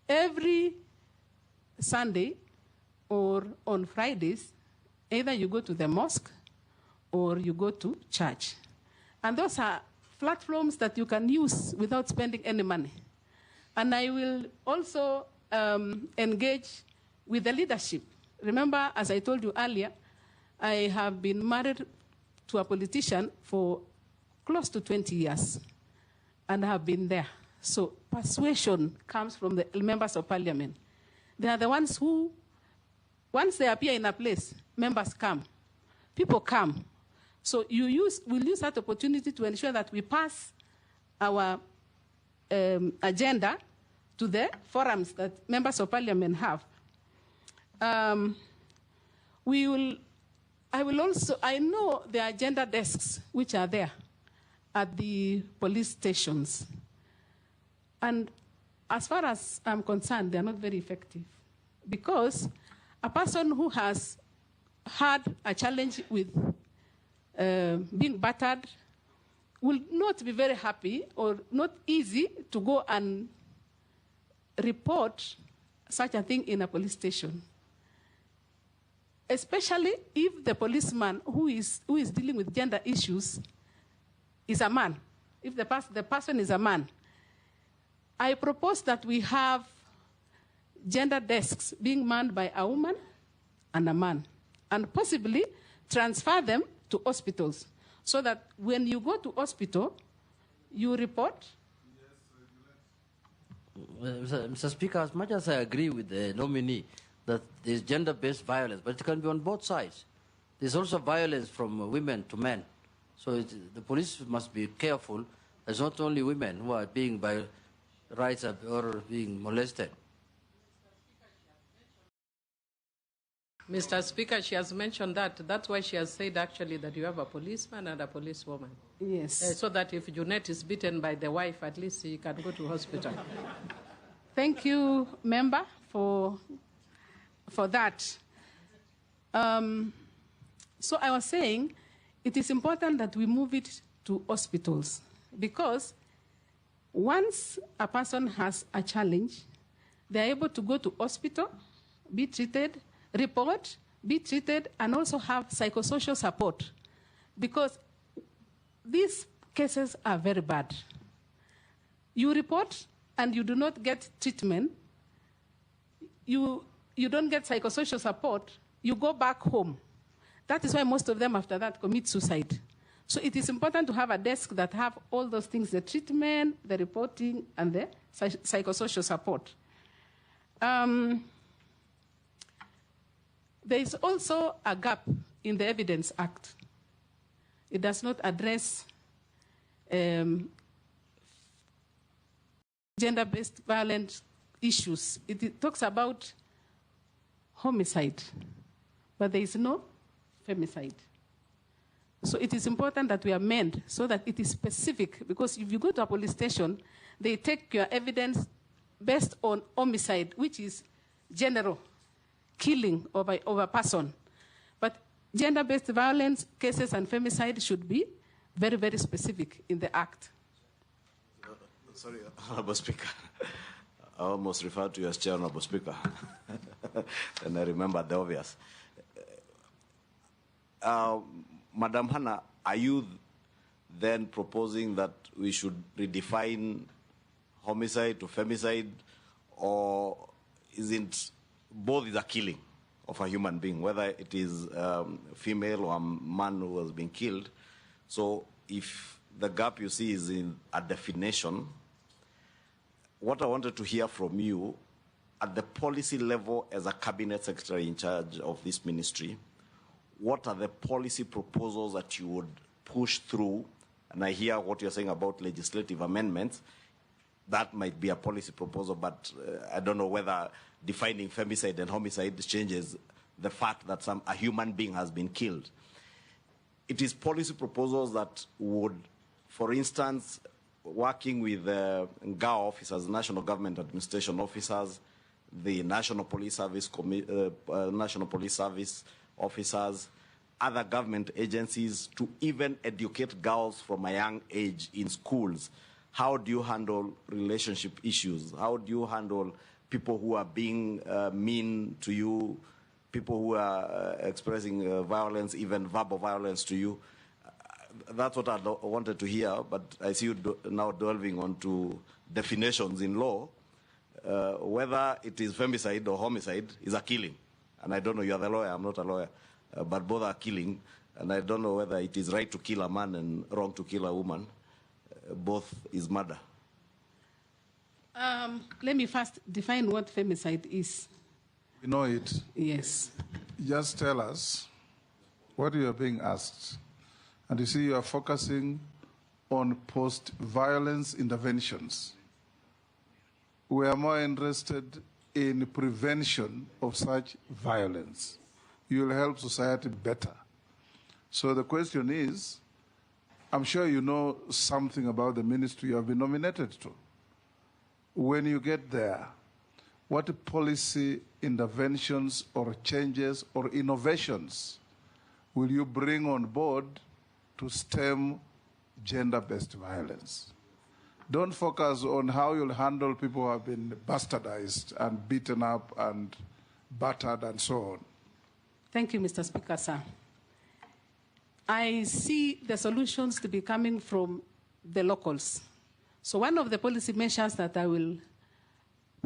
every Sunday or on Fridays, either you go to the mosque or you go to church. And those are platforms that you can use without spending any money. And I will also engage with the leadership. Remember, as I told you earlier, I have been married to a politician for close to 20 years, and I have been there. So persuasion comes from the members of parliament. They are the ones who, once they appear in a place, members come, people come. So we'll use that opportunity to ensure that we pass our agenda to the forums that members of parliament have. I know the agenda desks which are there at the police stations. And as far as I'm concerned, they're not very effective. Because a person who has had a challenge with being battered will not be very happy or not easy to go and report such a thing in a police station. Especially if the policeman who is dealing with gender issues is a man, if the person is a man. I propose that we have gender desks being manned by a woman and a man, and possibly transfer them to hospitals, so that when you go to hospital, you report. Mr. Speaker, as much as I agree with the nominee that there's gender-based violence, but it can be on both sides. There's also violence from women to men. So the police must be careful. There's not only women who are being by rights or being molested. Mr. Speaker, she has mentioned that. That's why she has said actually that you have a policeman and a policewoman. Yes. So that if Junette is beaten by the wife, at least he can go to hospital. Thank you, member, for that. So I was saying it is important that we move it to hospitals, because once a person has a challenge, they're able to go to hospital, be treated, report, be treated, and also have psychosocial support, because these cases are very bad. You report and you do not get treatment, you don't get psychosocial support, you go back home. That is why most of them after that commit suicide. So it is important to have a desk that have all those things, the treatment, the reporting, and the psychosocial support. There is also a gap in the Evidence Act. It does not address gender-based violence issues. It talks about homicide, but there is no femicide. So it is important that we amend so that it is specific, because if you go to a police station, they take your evidence based on homicide, which is general, killing of a person. But gender-based violence cases and femicide should be very, very specific in the Act. Sorry, Honorable Speaker. I almost referred to you as Chair, Honorable Speaker. And I remember the obvious. Madam Hannah, are you then proposing that we should redefine homicide to femicide, or isn't both is a killing of a human being, whether it is female or a man who has been killed? So if the gap you see is in a definition, what I wanted to hear from you at the policy level as a cabinet secretary in charge of this ministry, what are the policy proposals that you would push through? And I hear what you're saying about legislative amendments. That might be a policy proposal, but I don't know whether defining femicide and homicide changes the fact that a human being has been killed. It is policy proposals that would, for instance, working with GA officers, National Government Administration officers, the National Police Service officers, other government agencies, to even educate girls from a young age in schools how do you handle relationship issues? How do you handle people who are being mean to you, people who are expressing violence, even verbal violence to you? That's what I wanted to hear, but I see you now delving onto definitions in law. Whether it is femicide or homicide is a killing. And I don't know, you're the lawyer, I'm not a lawyer, but both are killing. And I don't know whether it is right to kill a man and wrong to kill a woman. Both is murder. Let me first define what femicide is. We know it. Yes. Just tell us what you are being asked. And you see, you are focusing on post-violence interventions. We are more interested in prevention of such violence. You will help society better. So the question is, I'm sure you know something about the ministry you have been nominated to. When you get there, what policy interventions or changes or innovations will you bring on board to stem gender-based violence? Don't focus on how you'll handle people who have been bastardized and beaten up and battered and so on. Thank you, Mr. Speaker, sir. I see the solutions to be coming from the locals. So one of the policy measures that I will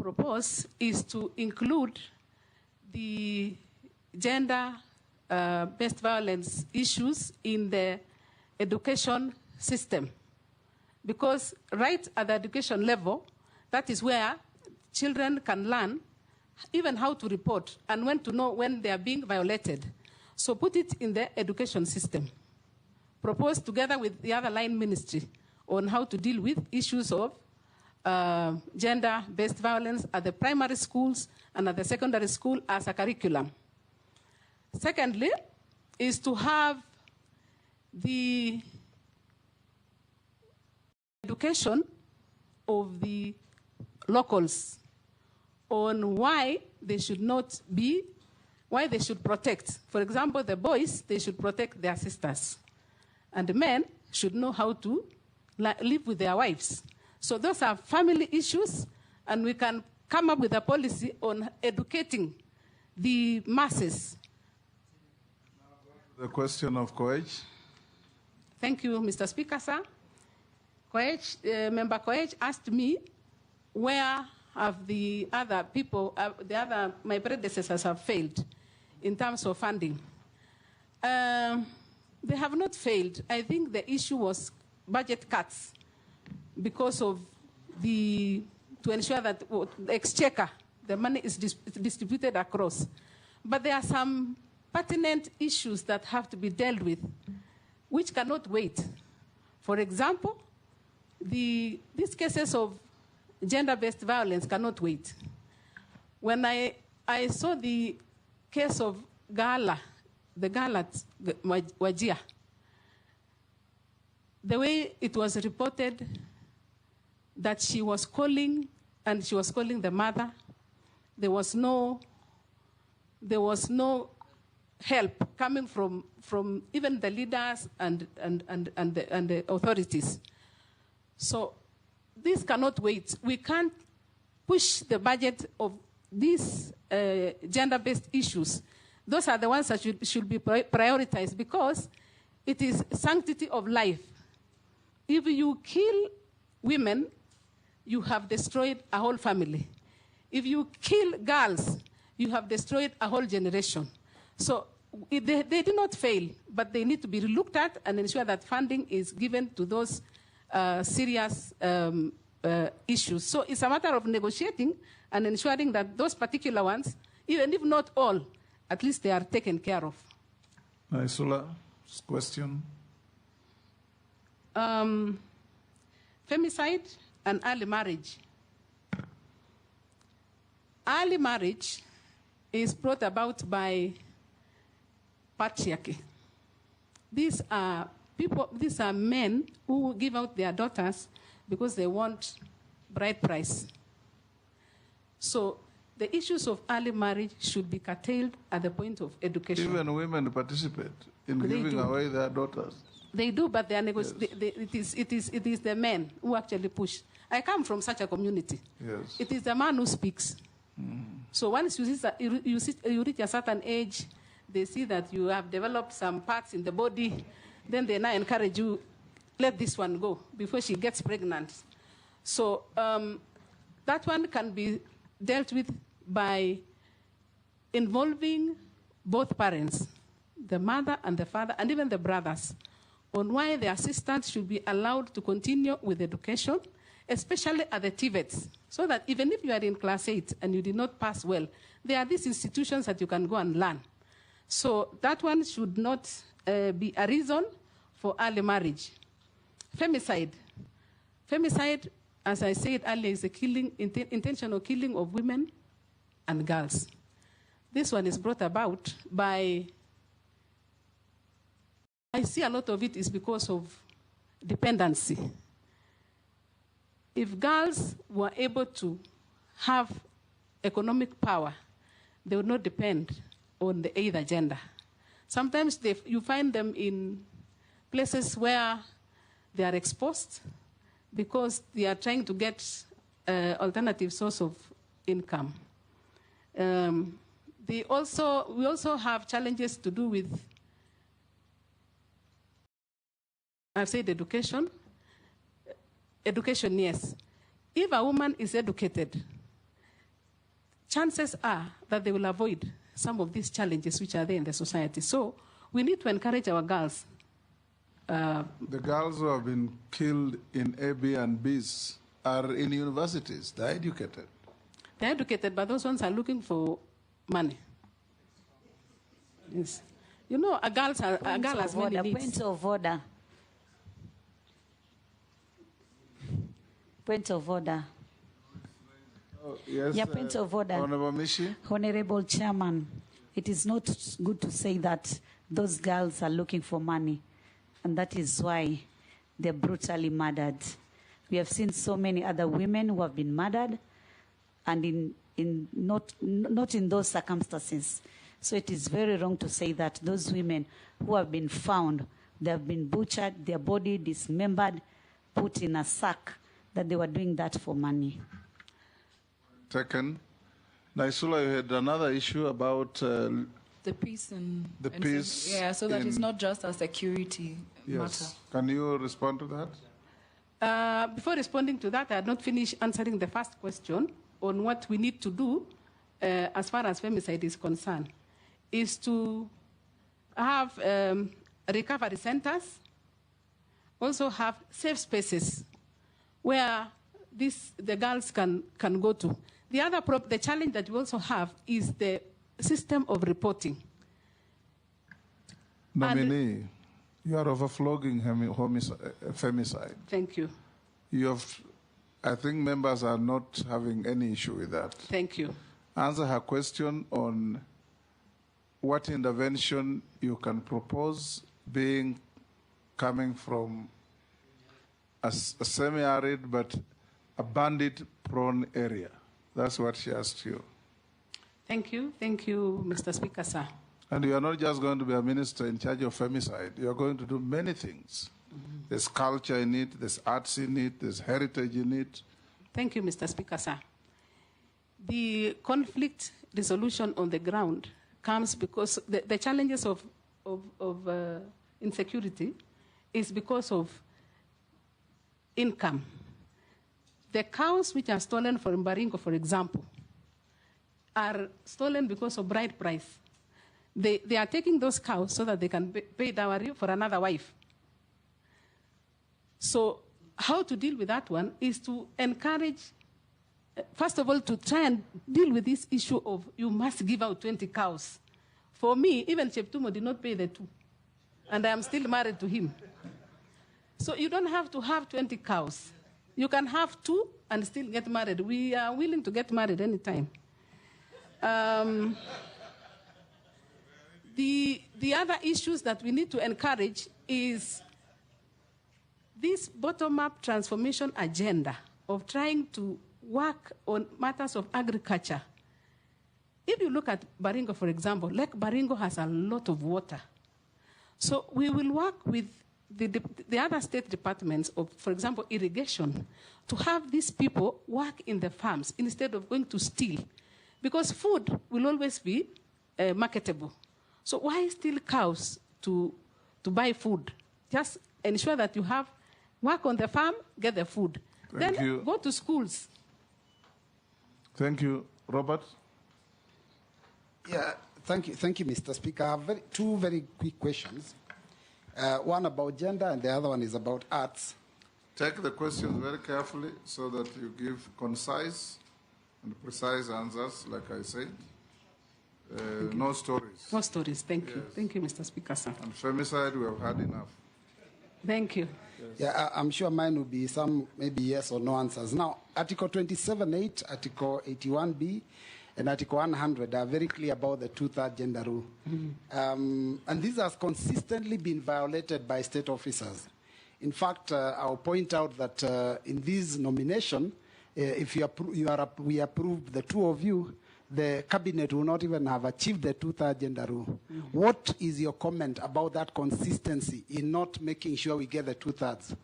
propose is to include the gender-based violence issues in the education system. Because right at the education level, that is where children can learn even how to report and when to know when they are being violated. So put it in the education system. Propose together with the other line ministry on how to deal with issues of gender-based violence at the primary schools and at the secondary school as a curriculum. Secondly, is to have the education of the locals on why they should not be, why they should protect. For example, the boys, they should protect their sisters. And the men should know how to live with their wives. So those are family issues, and we can come up with a policy on educating the masses. The question of Koech. Thank you, Mr. Speaker, sir. Member Koech asked me where have the other people, my predecessors have failed in terms of funding. They have not failed. I think the issue was budget cuts because of to ensure that the exchequer, the money is distributed across. But there are some pertinent issues that have to be dealt with, which cannot wait. For example, these cases of gender-based violence cannot wait. When I saw the case of Gala, the girl at Wajir, the way it was reported that she was calling, and she was calling the mother, there was no help coming from even the leaders and the authorities. So this cannot wait. We can't push the budget of these gender-based issues. Those are the ones that should be prioritized because it is sanctity of life. If you kill women, you have destroyed a whole family. If you kill girls, you have destroyed a whole generation. So they did not fail, but they need to be looked at and ensure that funding is given to those serious issues. So it's a matter of negotiating and ensuring that those particular ones, even if not all, at least they are taken care of. Naisula, question. Femicide and early marriage. Early marriage is brought about by patriarchy. These are men who give out their daughters because they want bride price. So the issues of early marriage should be curtailed at the point of education. Even women participate in giving away their daughters. They do, but they are it is the men who actually push. I come from such a community. Yes. It is the man who speaks. So once you reach a certain age, they see that you have developed some parts in the body, then they now encourage you, let this one go before she gets pregnant. So that one can be dealt with by involving both parents, the mother and the father, and even the brothers, on why the assistants should be allowed to continue with education, especially at the TVETs, so that even if you are in class 8 and you did not pass well, there are these institutions that you can go and learn. So that one should not be a reason for early marriage. Femicide. Femicide, as I said earlier, is a killing, intentional killing of women and girls. This one is brought about by, I see a lot of it is because of dependency. If girls were able to have economic power, they would not depend on the either gender. Sometimes you find them in places where they are exposed because they are trying to get alternative source of income. We also have challenges to do with, I've said education. Education, yes. If a woman is educated, chances are that they will avoid some of these challenges which are there in the society. So we need to encourage our girls. The girls who have been killed in Airbnbs are in universities. They're educated. They're educated, but those ones are looking for money. Yes. You know, a girl has many needs. Point of order. Point of order. Oh, yes, Yeah, point of order. Honorable Mishi. Honorable Chairman, it is not good to say that those girls are looking for money, and that is why they're brutally murdered. We have seen so many other women who have been murdered, and not in those circumstances. So it is very wrong to say that those women who have been found, they have been butchered, their body dismembered, put in a sack, that they were doing that for money. Taken. Naisula, you had another issue about the peace peace. Yeah, so that it's not just a security matter. Can you respond to that? Before responding to that, I had not finished answering the first question on what we need to do as far as femicide is concerned, is to have recovery centers, also have safe spaces where the girls can go to. The other the challenge that we also have is the system of reporting. Nominee, you are overflogging femicide. Thank you. I think members are not having any issue with that. Thank you. Answer her question on what intervention you can propose coming from a semi-arid but a bandit-prone area. That's what she asked you. Thank you. Thank you, Mr. Speaker, sir. And you are not just going to be a minister in charge of femicide. You are going to do many things. There's culture in it, there's arts in it, there's heritage in it. Thank you, Mr. Speaker, sir. The conflict resolution on the ground comes because the challenges of insecurity is because of income. The cows which are stolen from Baringo, for example, are stolen because of bride price. They are taking those cows so that they can pay dowry for another wife. So how to deal with that one is to encourage, first of all, to try and deal with this issue of you must give out 20 cows. For me, even Cheptumo did not pay the 2. And I am still married to him. So you don't have to have 20 cows. You can have 2 and still get married. We are willing to get married anytime. The other issues that we need to encourage is this bottom-up transformation agenda of trying to work on matters of agriculture. If you look at Baringo, for example, Lake Baringo has a lot of water. So we will work with the other state departments of, for example, irrigation, to have these people work in the farms instead of going to steal. Because food will always be marketable. So why steal cows to buy food? Just ensure that you have work on the farm, get the food. Thank you. Go to schools. Thank you. Robert? Yeah, thank you, Mr. Speaker. I have two very quick questions. One about gender and the other one is about arts. Take the questions very carefully so that you give concise and precise answers, like I said. No stories. No stories. Thank you. Thank you, Mr. Speaker, sir. And femicide, we have had enough. Thank you. Yes. Yeah, I'm sure mine will be some maybe yes or no answers. Now, Article 27.8, Article 81B, and Article 100 are very clear about the two-third gender rule. And this has consistently been violated by state officers. In fact, I'll point out that in this nomination, if we approved the two of you, the cabinet will not even have achieved the two-third gender rule. What is your comment about that consistency in not making sure we get the two-thirds?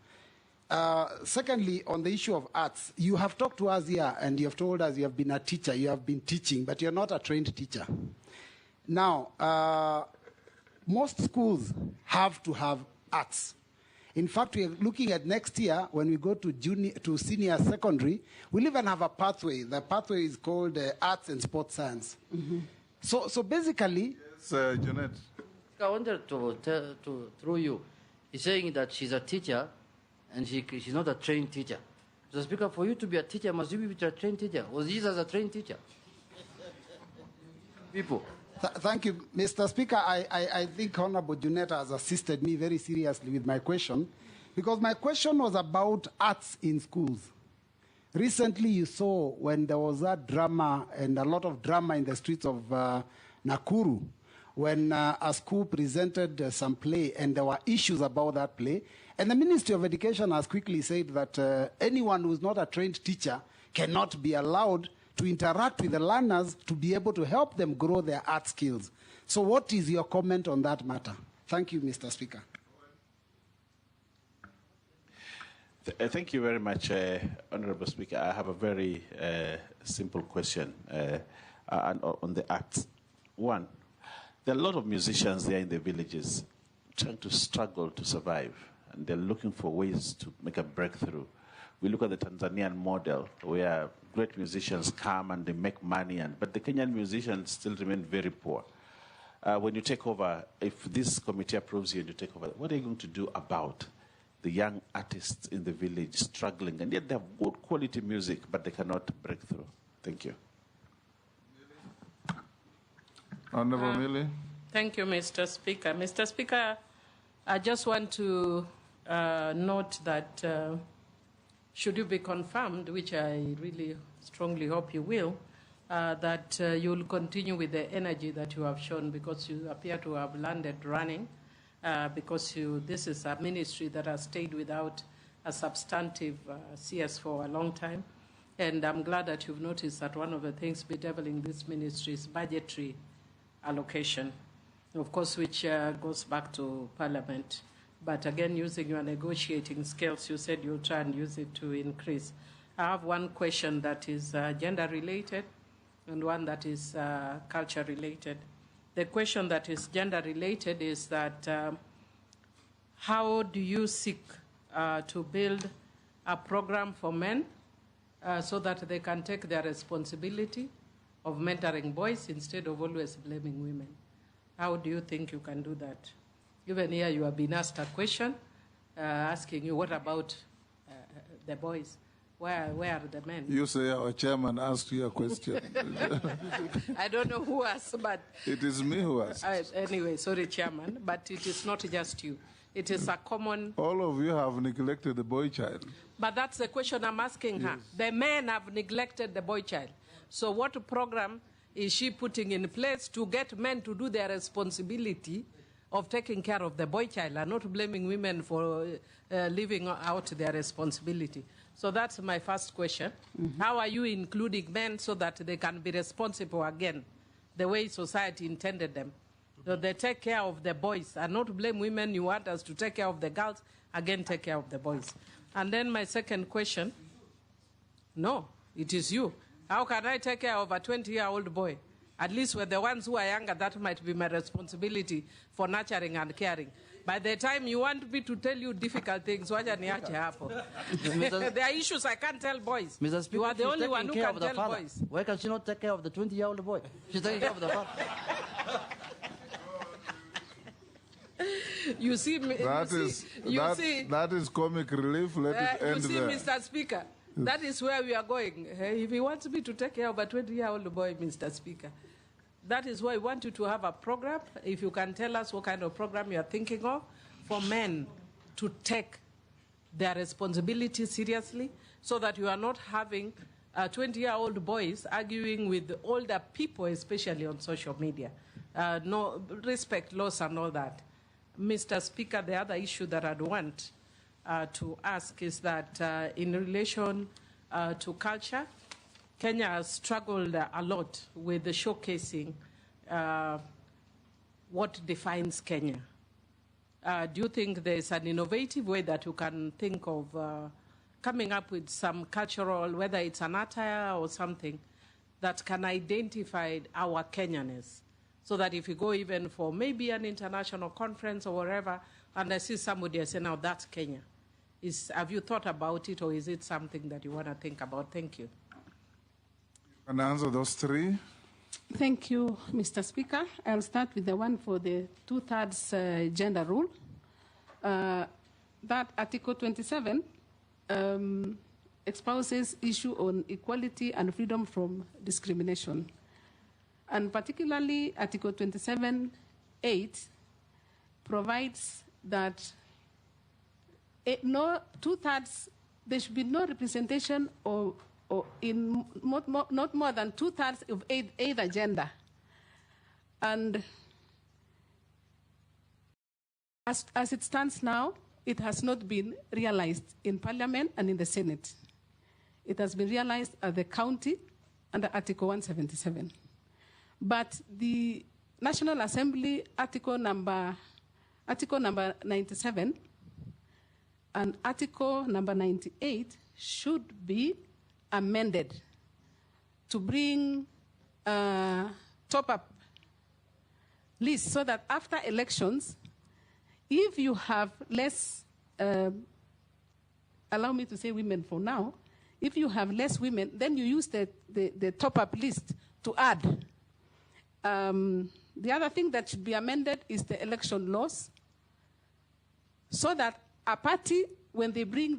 Secondly, on the issue of arts, you have talked to us here and you have told us you have been a teacher, you have been teaching, but you're not a trained teacher. Now, most schools have to have arts. In fact, we are looking at next year when we go to senior secondary, we'll even have a pathway. The pathway is called Arts and Sports Science. So basically... Yes, Janet. I wanted to through you. He's saying that she's a teacher and she's not a trained teacher. Mr. Speaker, for you to be a teacher, must you be a trained teacher? Was Jesus a trained teacher? People. Thank you, Mr. Speaker. I think Honorable Juneta has assisted me very seriously with my question, because my question was about arts in schools. Recently, you saw when there was that drama and a lot of drama in the streets of Nakuru, when a school presented some play and there were issues about that play. And the Ministry of Education has quickly said that anyone who is not a trained teacher cannot be allowed to interact with the learners to be able to help them grow their art skills. So what is your comment on that matter? Thank you, Mr. Speaker. Thank you very much, Honorable Speaker. I have a very simple question on the arts. One, there are a lot of musicians there in the villages trying to struggle to survive, and they're looking for ways to make a breakthrough. We look at the Tanzanian model, where great musicians come and they make money, but the Kenyan musicians still remain very poor. When you take over, if this committee approves you and you take over, what are you going to do about the young artists in the village struggling, and yet they have good quality music, but they cannot break through? Thank you. Honorable Millie. Thank you, Mr. Speaker. Mr. Speaker, I just want to note that should you be confirmed, which I really strongly hope you will, that you will continue with the energy that you have shown, because you appear to have landed running, because this is a ministry that has stayed without a substantive CS for a long time. And I'm glad that you've noticed that one of the things bedeviling this ministry is budgetary allocation, of course, which goes back to Parliament. But again, using your negotiating skills, you said you'll try and use it to increase. I have one question that is gender-related and one that is culture-related. The question that is gender-related is that how do you seek to build a program for men so that they can take their responsibility of mentoring boys instead of always blaming women? How do you think you can do that? Even here, you have been asked a question asking you, what about the boys? Where are the men? You say our chairman asked you a question. I don't know who asked, but... It is me who asked. Anyway, sorry, Chairman, but it is not just you. It is a common... All of you have neglected the boy child. But that's the question I'm asking her. The men have neglected the boy child. So what program is she putting in place to get men to do their responsibility of taking care of the boy child and not blaming women for leaving out their responsibility? So that's my first question. How are you including men so that they can be responsible again, the way society intended them? So they take care of the boys and not blame women. You want us to take care of the girls, again, take care of the boys. And then my second question, no, it is you. How can I take care of a 20-year-old boy? At least with the ones who are younger, that might be my responsibility for nurturing and caring. By the time you want me to tell you difficult things, wacha niache hapo. There are issues I can't tell boys. Mr. Speaker, you are the she's only one taking who care can of the tell father. boys. Why can she not take care of the 20-year-old boy? She's taking care of the father. You see, that is comic relief. Let it end there. You see, Mr. Speaker, that is where we are going. If he wants me to take care of a 20-year-old boy, Mr. Speaker, that is why I want you to have a program. If you can tell us what kind of program you are thinking of for men to take their responsibility seriously, so that you are not having 20-year-old boys arguing with older people, especially on social media. No respect laws and all that. Mr. Speaker, the other issue that I'd want to ask is that in relation to culture, Kenya has struggled a lot with the showcasing what defines Kenya. Do you think there's an innovative way that you can think of coming up with some cultural, whether it's an attire or something, that can identify our Kenyanness? So that if you go even for maybe an international conference or wherever, and I see somebody, I say, now that's Kenya. Have you thought about it, or is it something that you want to think about? Thank you. Can I answer those three? Thank you, Mr. Speaker. I'll start with the one for the 2/3 gender rule. That Article 27 espouses issue on equality and freedom from discrimination. And particularly Article 27(8) provides that no 2/3, there should be no representation or in not more than 2/3 of either gender. And as it stands now, it has not been realized in Parliament and in the Senate. It has been realized at the county under Article 177. But the National Assembly Article number 97 and Article number 98 should be amended to bring top-up lists so that after elections, if you have less, allow me to say women for now, if you have less women, then you use the top-up list to add. The other thing that should be amended is the election laws, so that a party, when they bring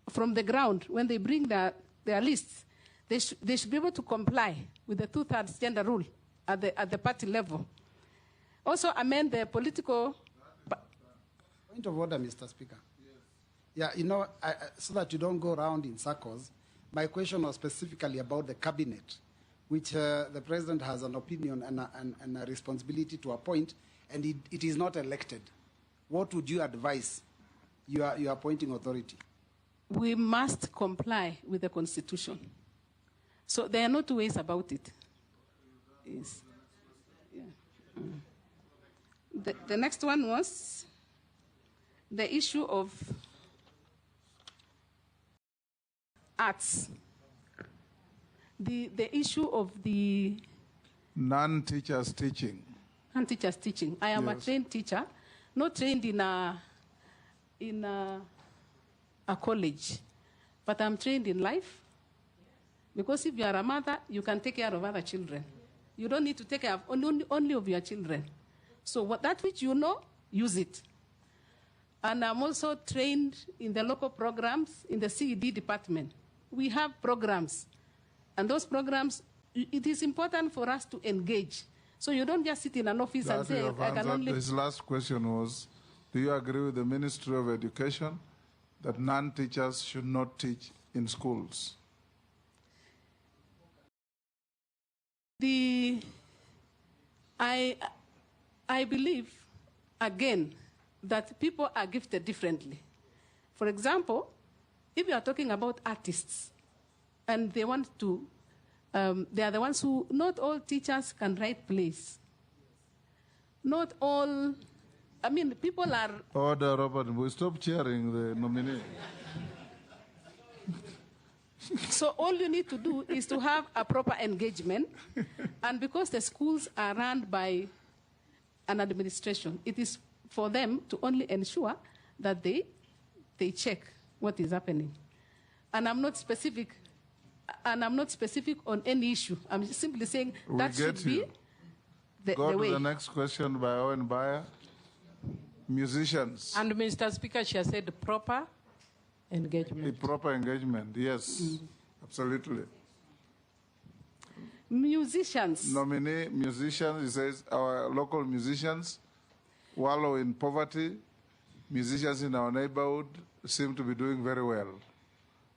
from the ground, when they bring their lists, they should be able to comply with the 2/3 gender rule at the party level. Also amend the political... Point of order, Mr. Speaker. Yes. Yeah, so that you don't go around in circles, my question was specifically about the cabinet, which the president has an opinion and a responsibility to appoint, and it is not elected. What would you advise your appointing authority? We must comply with the Constitution. So there are no two ways about it. Yes. Yeah. The next one was the issue of arts. The issue of the non-teachers teaching. Non-teachers teaching. I am a trained teacher, not trained in a college, but I'm trained in life. Because if you are a mother, you can take care of other children. You don't need to take care of only of your children. So that which you know, use it. And I'm also trained in the local programs in the CED department. We have programs. And those programs, it is important for us to engage. So you don't just sit in an office and say, I can only... His last question was, do you agree with the Ministry of Education that non-teachers should not teach in schools? I believe, again, that people are gifted differently. For example, if you are talking about artists, and they want to, they are the ones who, not all teachers can write plays. not all, I mean, people are. Order, Robert. We stop cheering the nominee. So all you need to do is to have a proper engagement. And because the schools are run by an administration, it is for them to only ensure that they check what is happening. And I'm not specific on any issue. I'm simply saying that should be the Go way. to the next question by Owen Bayer. Musicians. And Mr. Speaker, she has said proper engagement. A proper engagement, yes, absolutely. Musicians. Nominee musicians, he says our local musicians wallow in poverty. Musicians in our neighborhood seem to be doing very well.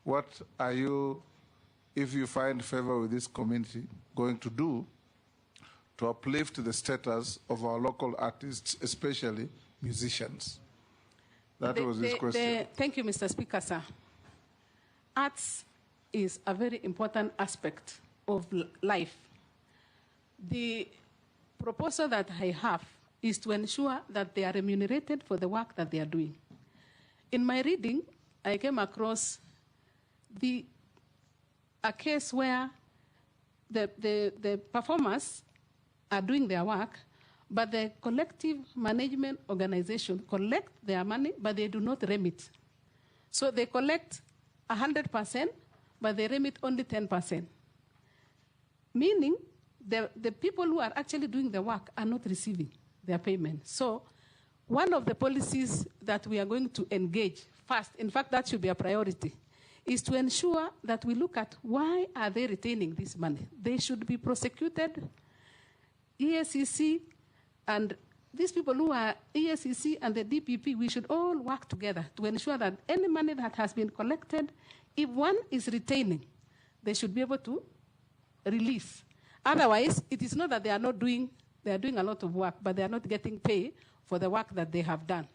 What are you, if you find favor with this community, going to do to uplift the status of our local artists, especially musicians? That was his question. Thank you, Mr. Speaker, sir. Arts is a very important aspect of life. The proposal that I have is to ensure that they are remunerated for the work that they are doing. In my reading, I came across a case where the performers are doing their work, but the collective management organization collect their money, but they do not remit. So they collect 100%, but they remit only 10%. Meaning the people who are actually doing the work are not receiving their payment. So one of the policies that we are going to engage first, in fact, that should be a priority, is to ensure that we look at why are they retaining this money. They should be prosecuted. ESCC and these people who are ESCC and the DPP, we should all work together to ensure that any money that has been collected, if one is retaining, they should be able to release. Otherwise, it is not that they are not doing, they are doing a lot of work, but they are not getting paid for the work that they have done.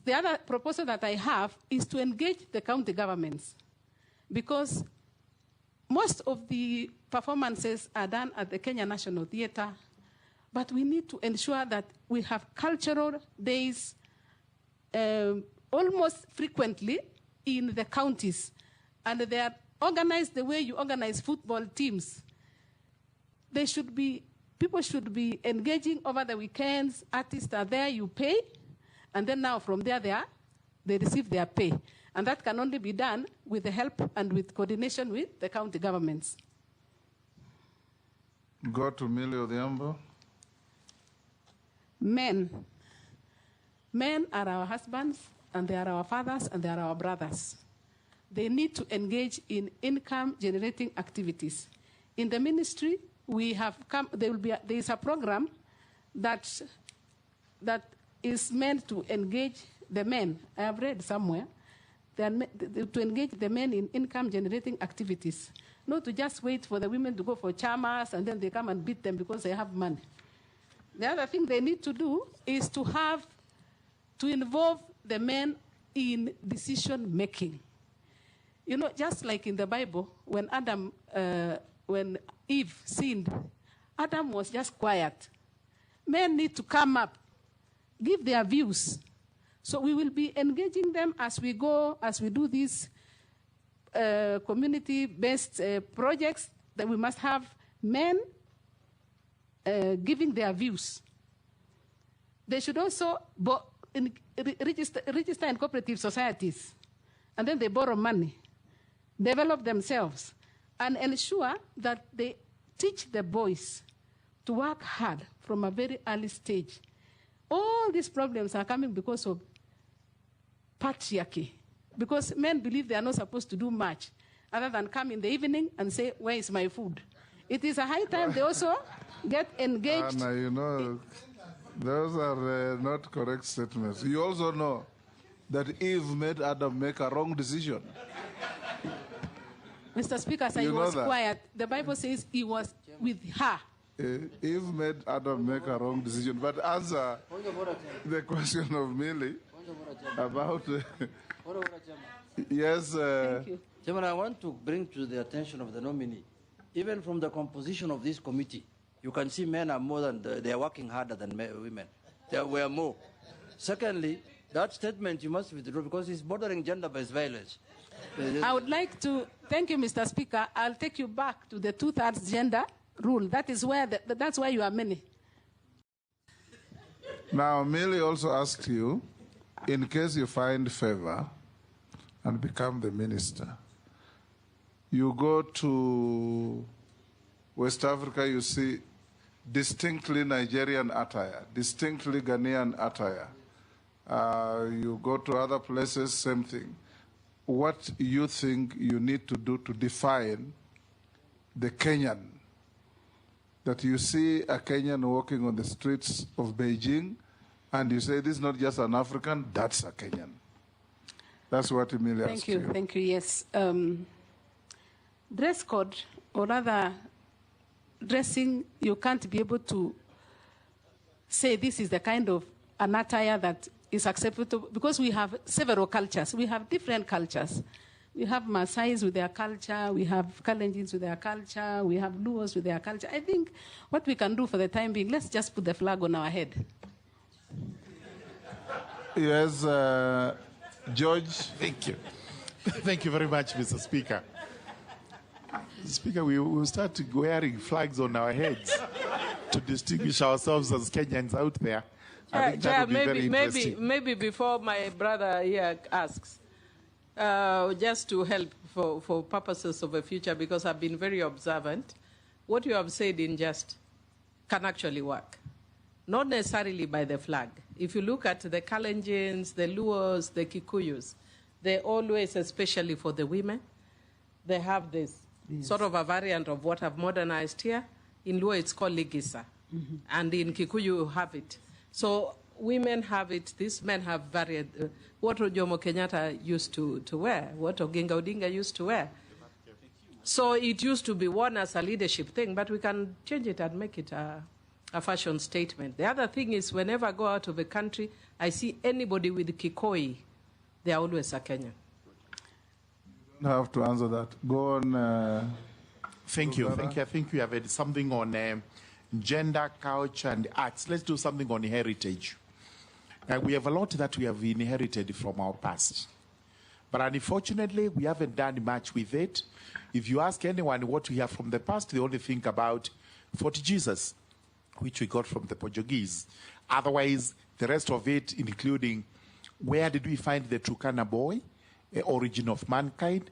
The other proposal that I have is to engage the county governments, because most of the performances are done at the Kenya National Theatre, but we need to ensure that we have cultural days almost frequently in the counties, and they are organized the way you organize football teams. They should be, people should be engaging over the weekends. Artists are there, you pay, and then now from there they receive their pay. And that can only be done with the help and with coordination with the county governments. Go to Millie Odhiambo. Men are our husbands, and they are our fathers, and they are our brothers. They need to engage in income-generating activities. In the ministry, we have come. There is a program that is meant to engage the men. I have read somewhere to engage the men in income-generating activities, not to just wait for the women to go for chamas and then they come and beat them because they have money. The other thing they need to do is to involve the men in decision-making. You know, just like in the Bible, when when Eve sinned, Adam was just quiet. Men need to come up, give their views. So we will be engaging them as we go, as we do these community-based projects, that we must have men giving their views. They should also register in cooperative societies, and then they borrow money, develop themselves, and ensure that they teach the boys to work hard from a very early stage. All these problems are coming because of patriarchy, because men believe they are not supposed to do much other than come in the evening and say, "Where is my food?" It is a high time they also get engaged. Anna, you know, those are not correct statements. You also know that Eve made Adam make a wrong decision. Mr. Speaker, he was quiet. The Bible says he was with her. Eve made Adam make a wrong decision. But answer the question of Millie about... yes. Thank you. Chairman, I want to bring to the attention of the nominee, even from the composition of this committee, you can see men are more than, they are working harder than women. We are more. Secondly, that statement you must withdraw because it's bordering gender-based violence. I would like to, thank you, Mr. Speaker. I'll take you back to the 2/3 gender rule. That is where, that's why you are many. Now, Millie also asked you, in case you find favor and become the minister, you go to West Africa, you see distinctly Nigerian attire, distinctly Ghanaian attire. You go to other places, same thing. What you think you need to do to define the Kenyan, that you see a Kenyan walking on the streets of Beijing and you say, this is not just an African, that's a Kenyan. That's what Emilia asked you. Thank you, yes. Dress code, or rather dressing, you can't be able to say this is the kind of an attire that is acceptable, because we have several cultures. We have different cultures. We have Maasais with their culture, we have Kalenjins with their culture, we have Luos with their culture. I think what we can do for the time being, let's just put the flag on our head. Yes, George. Thank you. Thank you very much, Mr. Speaker. Speaker, we will start wearing flags on our heads to distinguish ourselves as Kenyans out there. I think that would be very interesting. Maybe before my brother here asks, just to help for purposes of the future, because I've been very observant, what you have said in just can actually work. Not necessarily by the flag. If you look at the Kalenjins, the Luos, the Kikuyus, they always, especially for the women, they have this sort of a variant of what I've modernized here. In Luo, it's called ligisa. Mm-hmm. And in Kikuyu, you have it. So women have it, these men have varied. What Jomo Kenyatta used to wear, what Oginga Odinga used to wear. So it used to be worn as a leadership thing, but we can change it and make it a fashion statement. The other thing is, whenever I go out of the country, I see anybody with Kikoi, they are always a Kenyan. You don't have to answer that. Go on. Thank you. I think we have had something on gender, culture, and arts. Let's do something on heritage. We have a lot that we have inherited from our past. But unfortunately, we haven't done much with it. If you ask anyone what we have from the past, they only think about Fort Jesus, which we got from the Portuguese. Otherwise, the rest of it, including where did we find the Turkana boy, origin of mankind,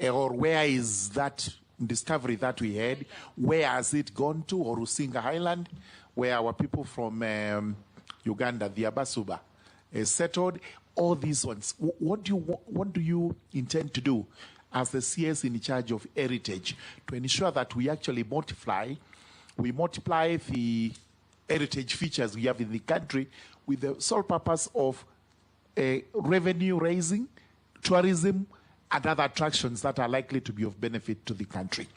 or where is that discovery that we had, where has it gone to, or Rusinga Highland, where our people from Uganda, the Abasuba, settled, all these ones. What do you intend to do as the CS in charge of heritage to ensure that we actually multiply the heritage features we have in the country with the sole purpose of revenue raising, tourism, and other attractions that are likely to be of benefit to the country?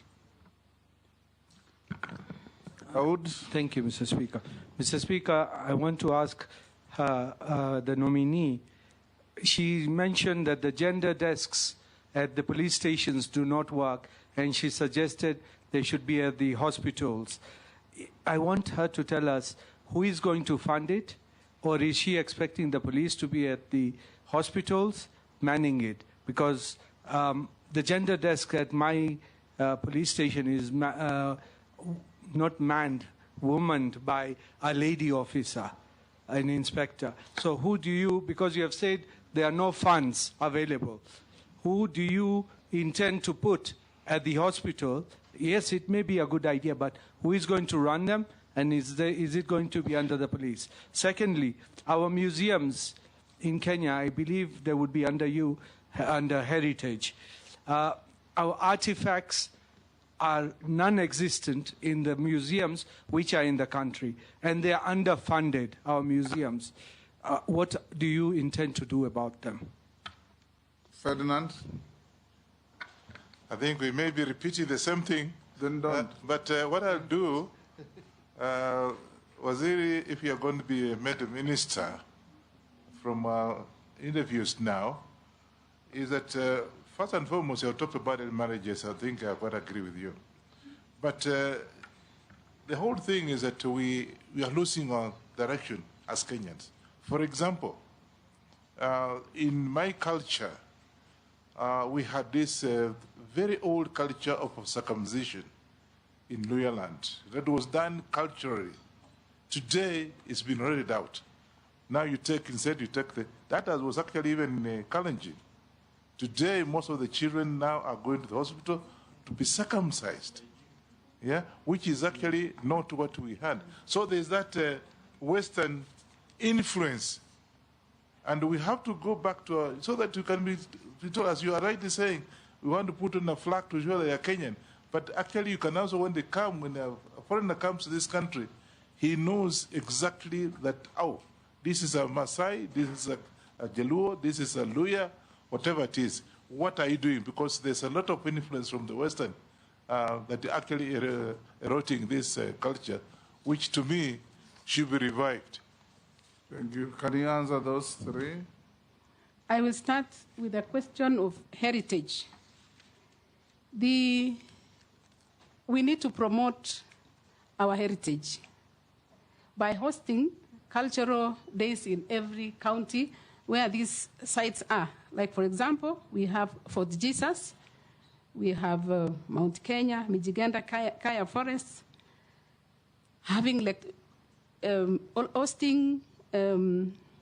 Thank you, Mr. Speaker. Mr. Speaker, I want to ask the nominee. She mentioned that the gender desks at the police stations do not work, and she suggested they should be at the hospitals. I want her to tell us who is going to fund it, or is she expecting the police to be at the hospitals manning it? Because the gender desk at my police station is not manned, womaned by a lady officer, an inspector. So who do you, because you have said there are no funds available, who do you intend to put at the hospital? Yes, it may be a good idea, but who is going to run them, and is it going to be under the police? Secondly, our museums in Kenya, I believe they would be under you, under heritage. Our artifacts are non-existent in the museums which are in the country, and they are underfunded, our museums. What do you intend to do about them? Ferdinand? I think we may be repeating the same thing. Then don't. But what I'll do, Waziri, if you are going to be made a minister from our interviews now, is that first and foremost, you talked about marriages. I think I quite agree with you. But the whole thing is that we are losing our direction as Kenyans. For example, in my culture, we had this very old culture of circumcision in Luya land that was done culturally. Today, it's been read out. Now that was actually even challenging. Today, most of the children now are going to the hospital to be circumcised, yeah, which is actually not what we had. So there's that Western influence, and we have to go back to so that you can be told, as you are rightly saying, we want to put on a flag to show they are Kenyan. But actually, you can also, when they come, when a foreigner comes to this country, he knows exactly that, oh, this is a Maasai, this is a Jaluo, this is a Luya, whatever it is. What are you doing? Because there's a lot of influence from the Western that actually eroding this culture, which to me should be revived. Thank you. Can you answer those three? I will start with the question of heritage. We need to promote our heritage by hosting cultural days in every county where these sites are. Like, for example, we have Fort Jesus, we have Mount Kenya, Mijigenda, Kaya Forest, having like hosting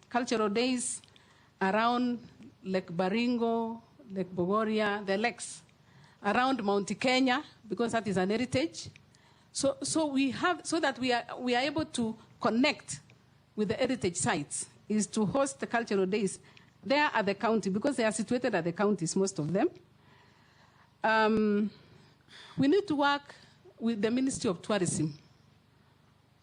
cultural days around Lake Baringo, Lake Bogoria, the lakes, around Mount Kenya, because that is an heritage. So that we are able to connect with the heritage sites, is to host the cultural days there at the county, because they are situated at the counties, most of them. We need to work with the Ministry of Tourism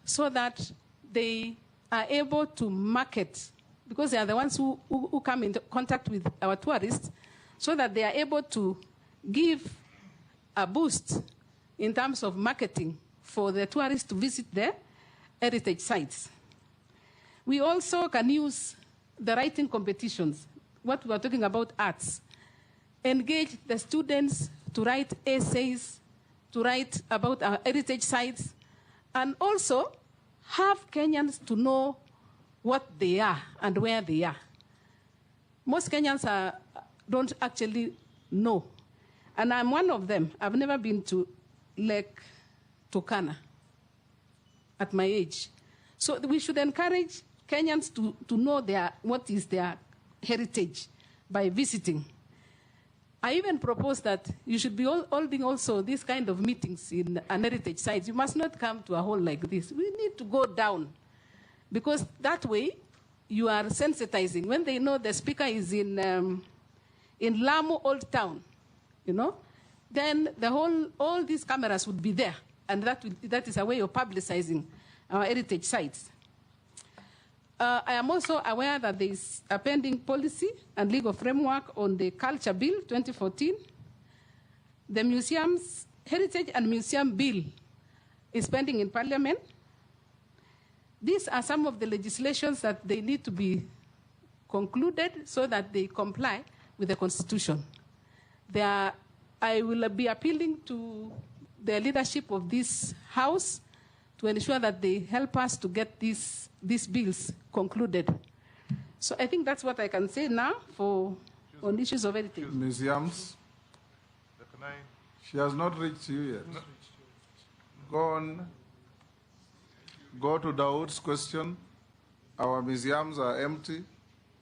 so that they are able to market, because they are the ones who come into contact with our tourists, so that they are able to give a boost in terms of marketing for the tourists to visit their heritage sites. We also can use the writing competitions, what we are talking about arts, engage the students to write essays, to write about our heritage sites, and also have Kenyans to know what they are and where they are. Most Kenyans don't actually know. And I'm one of them. I've never been to Lake Turkana at my age. So we should encourage Kenyans to know what is their heritage by visiting. I even propose that you should be holding also these kind of meetings in an heritage site. You must not come to a hall like this. We need to go down, because that way you are sensitizing. When they know the speaker is in Lamu Old Town, then all these cameras would be there, and that is a way of publicizing our heritage sites. I am also aware that there is a pending policy and legal framework on the Culture Bill 2014. The Museums, Heritage and Museum Bill is pending in Parliament. These are some of the legislations that they need to be concluded so that they comply with the Constitution. I will be appealing to the leadership of this House to ensure that they help us to get these bills concluded. So I think that's what I can say now on issues of heritage. Museums. She has not reached you yet. Go on. Go to Dawood's question. Our museums are empty.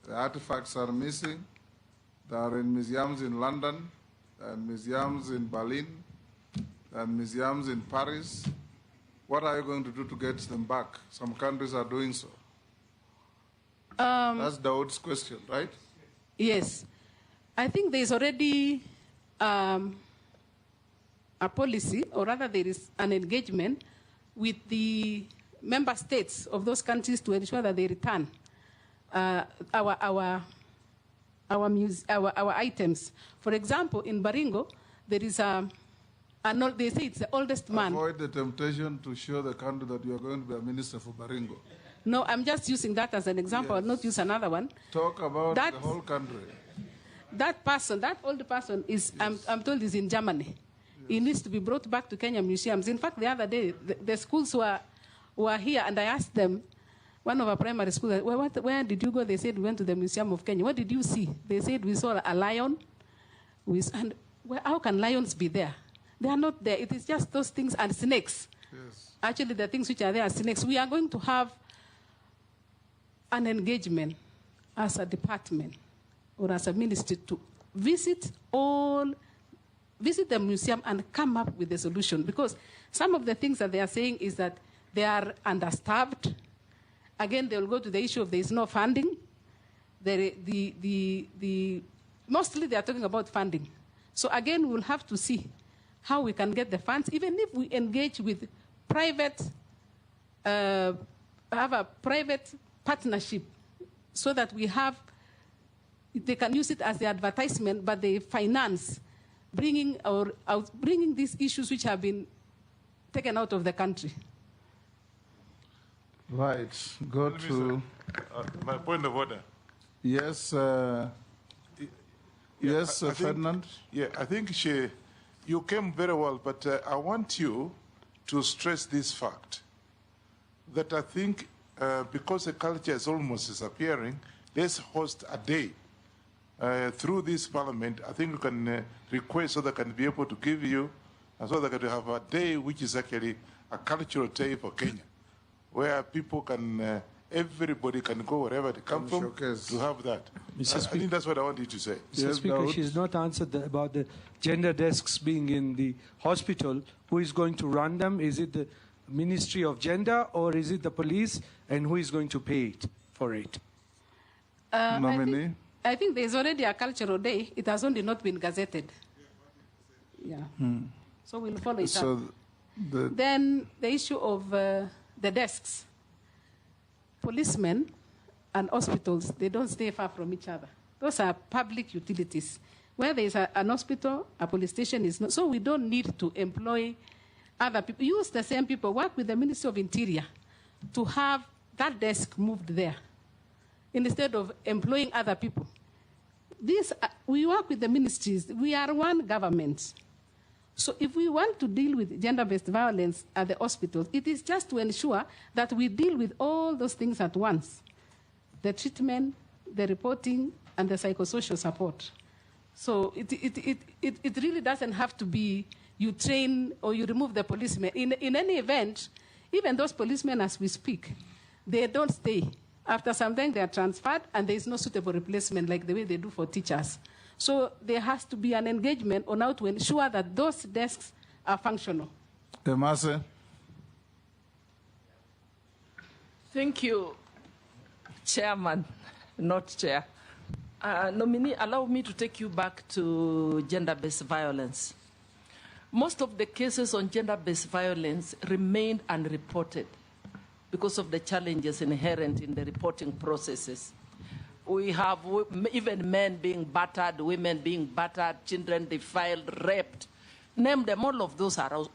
The artifacts are missing. There are museums in London, and museums in Berlin, and museums in Paris. What are you going to do to get them back? Some countries are doing so. That's Dawood's question, right? Yes. I think there's already a policy, or rather there is an engagement with the member states of those countries to ensure that they return our items. For example, in Baringo, there is they say it's the oldest man. Avoid the temptation to show the country that you are going to be a minister for Baringo. No, I'm just using that as an example. Yes. I'll not use another one. Talk about the whole country. That old person is, I'm told, is in Germany. It needs to be brought back to Kenya museums. In fact, the other day, the schools were here, and I asked them, one of our primary schools, where did you go? They said, we went to the Museum of Kenya. What did you see? They said, we saw a lion. And how can lions be there? They are not there. It is just those things and snakes. Yes. Actually, the things which are there are snakes. We are going to have an engagement as a department or as a ministry to visit the museum and come up with a solution. Because some of the things that they are saying is that they are understaffed. Again, they will go to the issue of there is no funding. Mostly they are talking about funding. So again, we'll have to see how we can get the funds, even if we engage with private, have a private partnership so that they can use it as the advertisement, but they finance bringing these issues which have been taken out of the country. Right. Go to... my point of order. Yes, yes, Ferdinand? Yeah, I think you came very well, but I want you to stress this fact, that I think because the culture is almost disappearing, let's host a day through this parliament. I think we can request so they can be able to give you, and so they can have a day which is actually a cultural day for Kenya, where people can, everybody can go wherever they come from to have that. I think that's what I wanted to say. Mr. Speaker, she's not answered about the gender desks being in the hospital. Who is going to run them? Is it the Ministry of Gender or is it the police? And who is going to pay for it? Nominee? I think there's already a cultural day. It has only not been gazetted. Yeah. So we'll follow it up. Then the issue of the desks. Policemen and hospitals, they don't stay far from each other. Those are public utilities. Where there is an hospital, a police station is not. So we don't need to employ other people. Use the same people. Work with the Ministry of Interior to have that desk moved there instead of employing other people. We work with the ministries. We are one government. So if we want to deal with gender-based violence at the hospitals, it is just to ensure that we deal with all those things at once. The treatment, the reporting, and the psychosocial support. So it really doesn't have to be you train or you remove the policemen. In any event, even those policemen as we speak, they don't stay. After some time, they are transferred, and there is no suitable replacement like the way they do for teachers. So there has to be an engagement on how to ensure that those desks are functional. Demase. Thank you, Chairman, not Chair. Nominee, allow me to take you back to gender-based violence. Most of the cases on gender-based violence remained unreported because of the challenges inherent in the reporting processes. We have even men being battered, women being battered, children defiled, raped. Name them, all of those are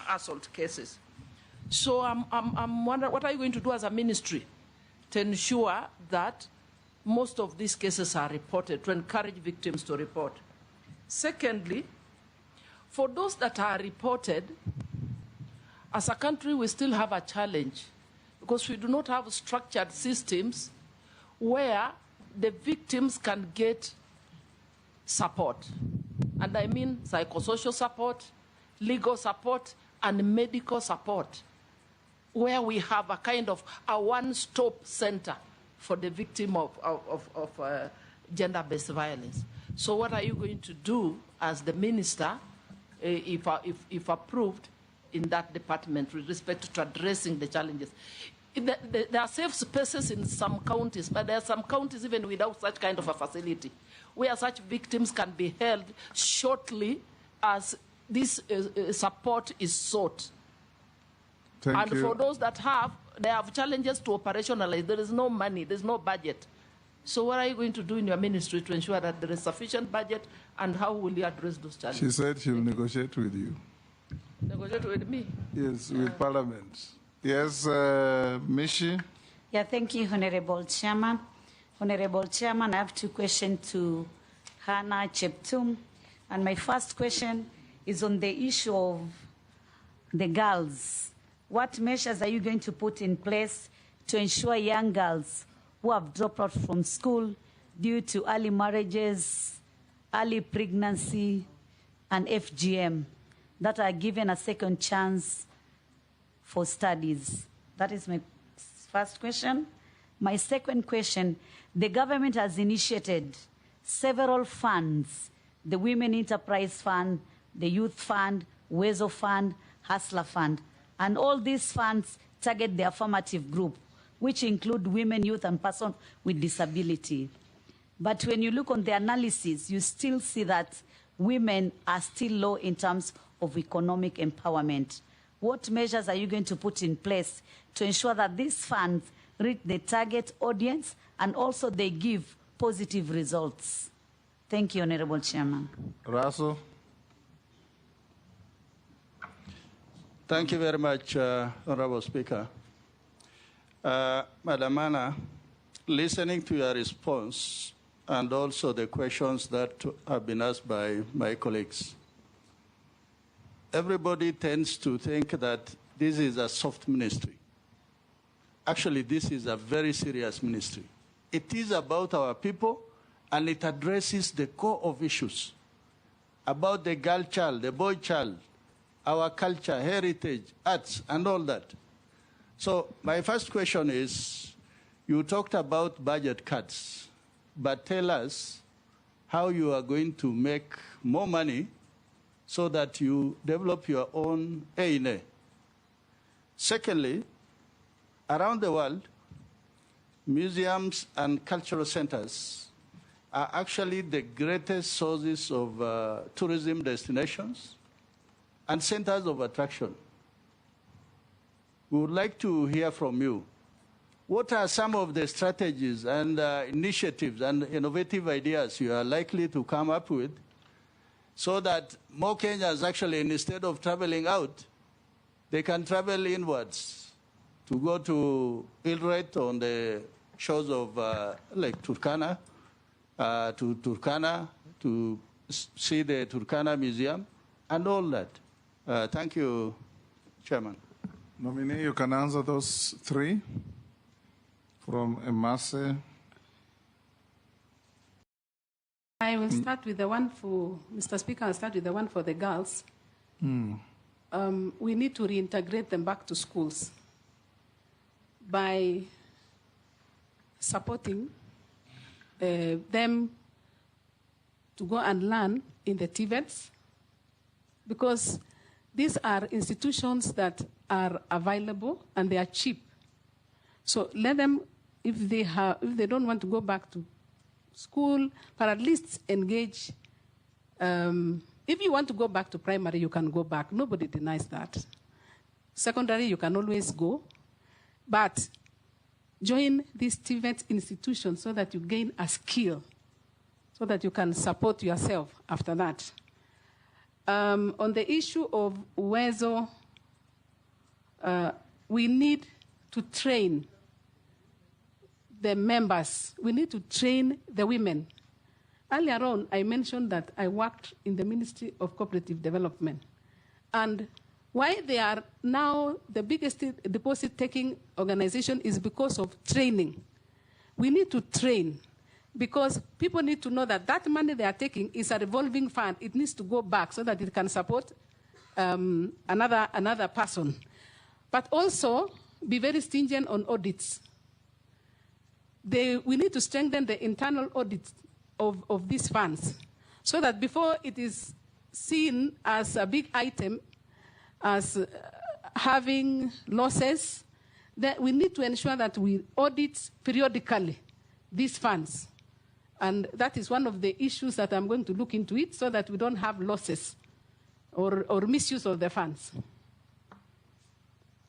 assault cases. So I'm wondering, what are you going to do as a ministry to ensure that most of these cases are reported, to encourage victims to report? Secondly, for those that are reported, as a country, we still have a challenge because we do not have structured systems where the victims can get support. And I mean psychosocial support, legal support, and medical support, where we have a kind of a one-stop center for the victim of gender-based violence. So what are you going to do as the minister, if approved, in that department with respect to addressing the challenges? There are safe spaces in some counties, but there are some counties even without such kind of a facility, where such victims can be held shortly as this support is sought. Thank you. For those that they have challenges to operationalize. There is no money, there's no budget. So what are you going to do in your ministry to ensure that there is sufficient budget, and how will you address those challenges? She said she'll negotiate with you. Negotiate with me? Yes, with Parliament. Yes, Mishi? Yeah, thank you, Honorable Chairman. Honorable Chairman, I have two questions to Hannah Cheptumo. And my first question is on the issue of the girls. What measures are you going to put in place to ensure young girls who have dropped out from school due to early marriages, early pregnancy, and FGM that are given a second chance for studies? That is my first question. My second question, the government has initiated several funds, the Women Enterprise Fund, the Youth Fund, Wezo Fund, Hustler Fund, and all these funds target the affirmative group, which include women, youth, and persons with disability. But when you look on the analysis, you still see that women are still low in terms of economic empowerment. What measures are you going to put in place to ensure that these funds reach the target audience and also they give positive results? Thank you, Honorable Chairman. Russell. Thank you very much, Honorable Speaker. Madam Anna, listening to your response and also the questions that have been asked by my colleagues, everybody tends to think that this is a soft ministry. Actually, this is a very serious ministry. It is about our people, and it addresses the core of issues about the girl child, the boy child, our culture, heritage, arts, and all that. So my first question is, you talked about budget cuts, but tell us how you are going to make more money so that you develop your own A&A. Secondly, around the world, museums and cultural centers are actually the greatest sources of tourism destinations and centers of attraction. We would like to hear from you. What are some of the strategies and initiatives and innovative ideas you are likely to come up with so that more Kenyans actually, instead of traveling out, they can travel inwards to go to Ilret on the shores of Lake Turkana, to see the Turkana Museum, and all that. Thank you, Chairman. Nominee, you can answer those three from Emase. I will start with the one for, Mr. Speaker, I'll start with the one for the girls. We need to reintegrate them back to schools by supporting them to go and learn in the TVETs, because these are institutions that are available and they are cheap. So let them, if they don't want to go back to school, but at least engage. If you want to go back to primary, you can go back. Nobody denies that. Secondary, you can always go. But join these TVET institutions so that you gain a skill, so that you can support yourself after that. On the issue of Wezo, we need to train the members. We need to train the women. Earlier on, I mentioned that I worked in the Ministry of Cooperative Development. And why they are now the biggest deposit-taking organization is because of training. We need to train, because people need to know that that money they are taking is a revolving fund. It needs to go back so that it can support another person. But also be very stringent on audits. We need to strengthen the internal audit of these funds so that before it is seen as a big item, as having losses, that we need to ensure that we audit periodically these funds. And that is one of the issues that I'm going to look into it so that we don't have losses or misuse of the funds.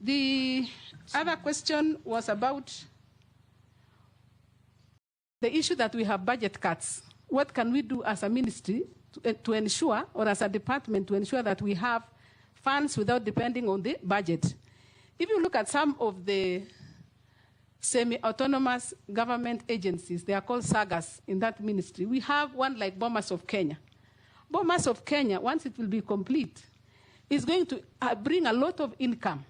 The other question was about the issue that we have budget cuts. What can we do as a ministry to ensure, or as a department, to ensure that we have funds without depending on the budget? If you look at some of the semi-autonomous government agencies, they are called SAGAs in that ministry. We have one like Bomas of Kenya. Bomas of Kenya, once it will be complete, is going to bring a lot of income.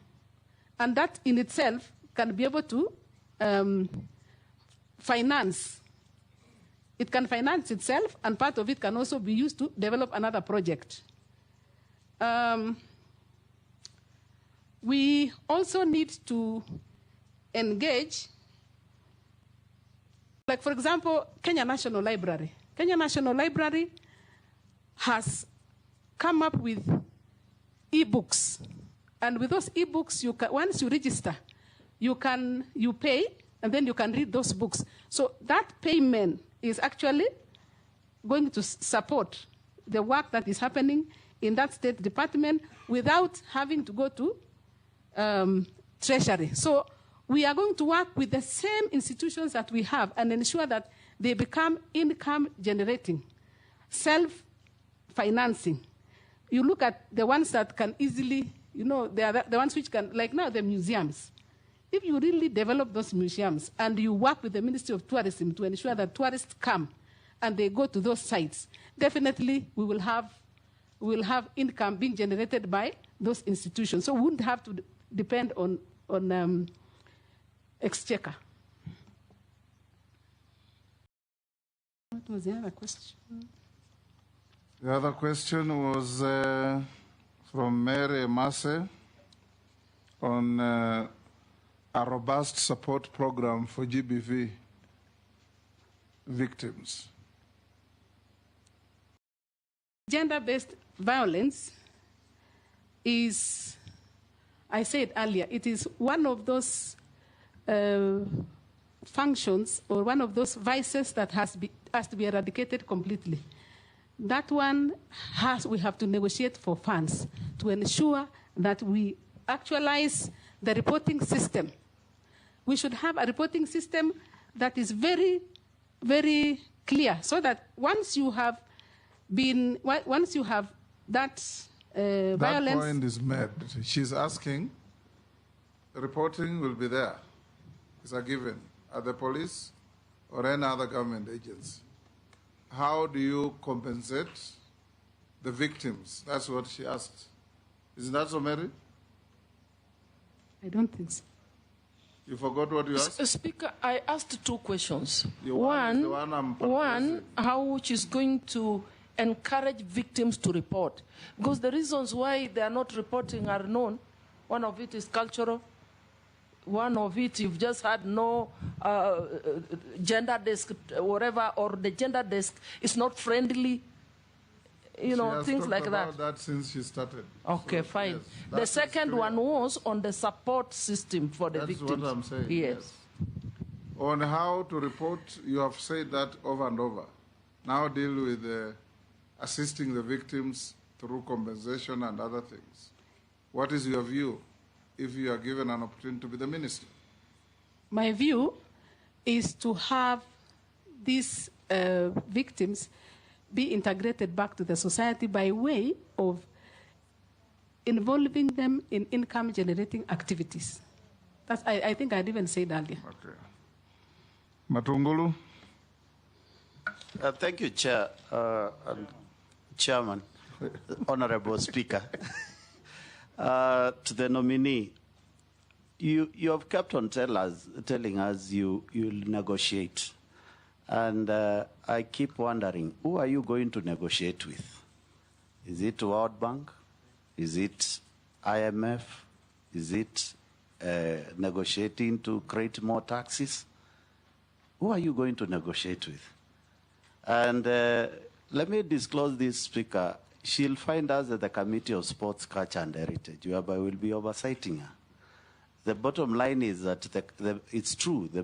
And that in itself can be able to finance. It can finance itself, and part of it can also be used to develop another project. We also need to engage, like for example, Kenya National Library. Kenya National Library has come up with e-books. And with those e-books, once you register, you pay, and then you can read those books. So that payment is actually going to support the work that is happening in that State Department without having to go to Treasury. So we are going to work with the same institutions that we have and ensure that they become income generating, self-financing. You look at the ones that can easily, they are the ones which can, like now the museums. If you really develop those museums and you work with the Ministry of Tourism to ensure that tourists come and they go to those sites, definitely we will have income being generated by those institutions. So we wouldn't have to depend on exchequer. What was the other question? The other question was from Mary Masse on a robust support program for GBV victims. Gender-based violence is, I said earlier, it is one of those functions or one of those vices that has to be eradicated completely. That one we have to negotiate for funds to ensure that we actualize the reporting system. We should have a reporting system that is very, very clear, so that once you have that violence. That point is made. She's asking, reporting will be there. It's a given at the police or any other government agency. How do you compensate the victims? That's what she asked. Isn't that so, Mary? I don't think so. You forgot what you asked? Speaker, I asked two questions. One, how she's going to encourage victims to report. Because the reasons why they are not reporting are known. One of it is cultural. One of it, you've just had no gender desk, whatever, or the gender desk is not friendly. Things like that. She has talked about that since she started. Okay, so, fine. Yes, the second one was on the support system for the victims. That's what I'm saying. Yes. On how to report, you have said that over and over. Now deal with assisting the victims through compensation and other things. What is your view if you are given an opportunity to be the minister? My view is to have these victims be integrated back to the society by way of involving them in income-generating activities. I think I'd even said earlier. Okay. Matungulu. Thank you, Chair, Chairman, Honorable Speaker. To the nominee, you have kept on telling us you'll negotiate. And I keep wondering, who are you going to negotiate with? Is it World Bank? Is it IMF? Is it negotiating to create more taxes? Who are you going to negotiate with? And let me disclose this, Speaker. She'll find us at the Committee of Sports, Culture and Heritage, whereby we'll be oversighting her. The bottom line is that it's true, the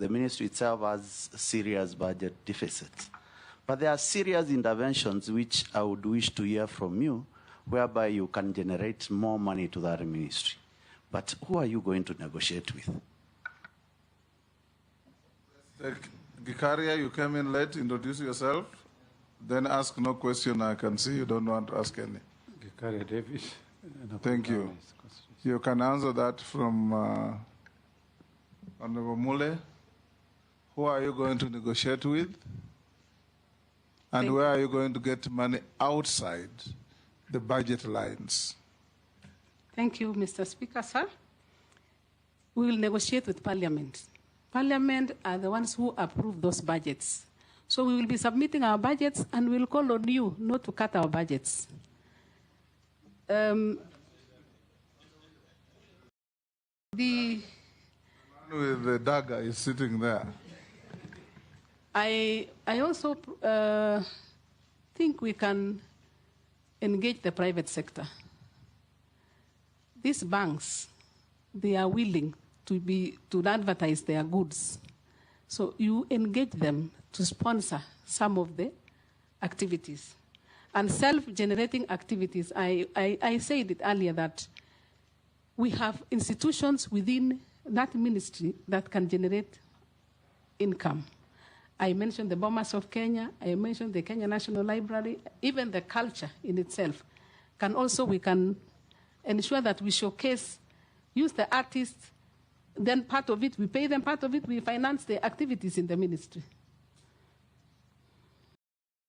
ministry itself has serious budget deficits. But there are serious interventions which I would wish to hear from you, whereby you can generate more money to that ministry. But who are you going to negotiate with? Gikaria, you came in late, introduce yourself, then ask no question. I can see you don't want to ask any. Gikaria David. Thank you. You can answer that from Honorable Mule. Who are you going to negotiate with? And where are you going to get money outside the budget lines? Thank you, Mr. Speaker, sir. We will negotiate with Parliament. Parliament are the ones who approve those budgets. So we will be submitting our budgets and we'll call on you not to cut our budgets. The man with the dagger is sitting there. I also think we can engage the private sector. These banks, they are willing to advertise their goods. So you engage them to sponsor some of the activities. And self-generating activities, I said it earlier that we have institutions within that ministry that can generate income. I mentioned the Bomas of Kenya, I mentioned the Kenya National Library, even the culture in itself. We can ensure that we showcase, use the artists, then part of it, we pay them, part of it, we finance the activities in the ministry.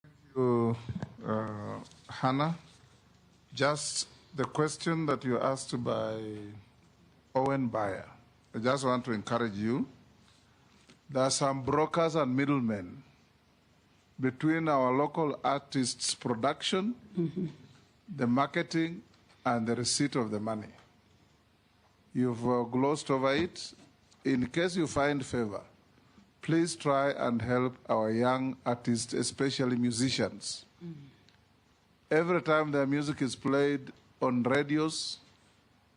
Thank you, Hannah. Just the question that you asked by Owen Bayer, I just want to encourage you. There are some brokers and middlemen between our local artists' production, the marketing, and the receipt of the money. You've glossed over it. In case you find favor, please try and help our young artists, especially musicians. Every time their music is played on radios,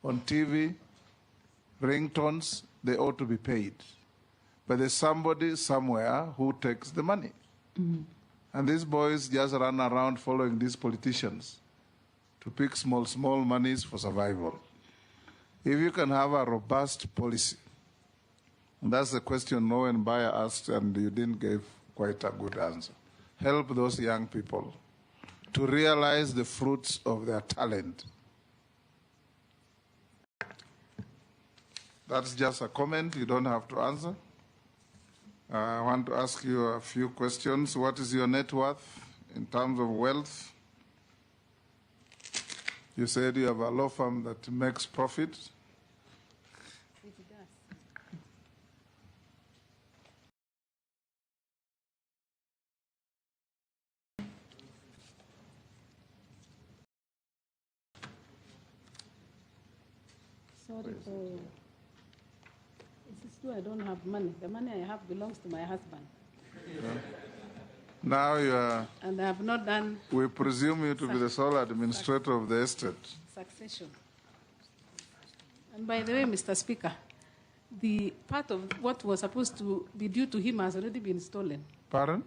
on TV, ringtones, they ought to be paid. But there's somebody somewhere who takes the money. And these boys just run around following these politicians to pick small monies for survival. If you can have a robust policy, and that's the question Owen Bayer asked, and you didn't give quite a good answer. Help those young people to realize the fruits of their talent. That's just a comment. You don't have to answer. I want to ask you a few questions. What is your net worth in terms of wealth? You said you have a law firm that makes profit. Sorry for... It's true, I don't have money. The money I have belongs to my husband. Yeah. Now you are... And I have not done... We presume you to be the sole administrator of the estate. Succession. And by the way, Mr. Speaker, the part of what was supposed to be due to him has already been stolen. Pardon?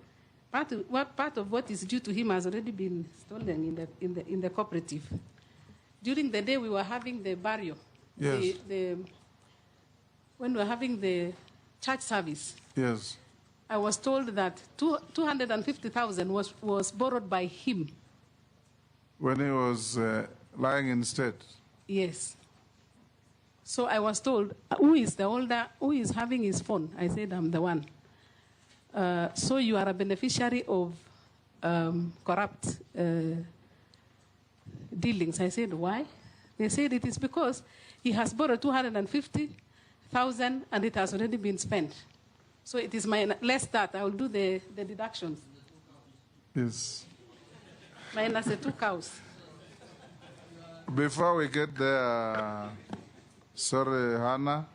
Part of what is due to him has already been stolen in the cooperative. During the day we were having the burial. Yes. When we were having the church service. Yes. I was told that 250,000 was borrowed by him. When he was lying in state? Yes. So I was told, who is the older, who is having his phone? I said, I'm the one. So you are a beneficiary of corrupt dealings. I said, why? They said it is because he has borrowed 250,000 and it has already been spent. So it is less that. I will do the deductions. Yes. Minus the 2 cows. Before we get there, sorry, Hannah,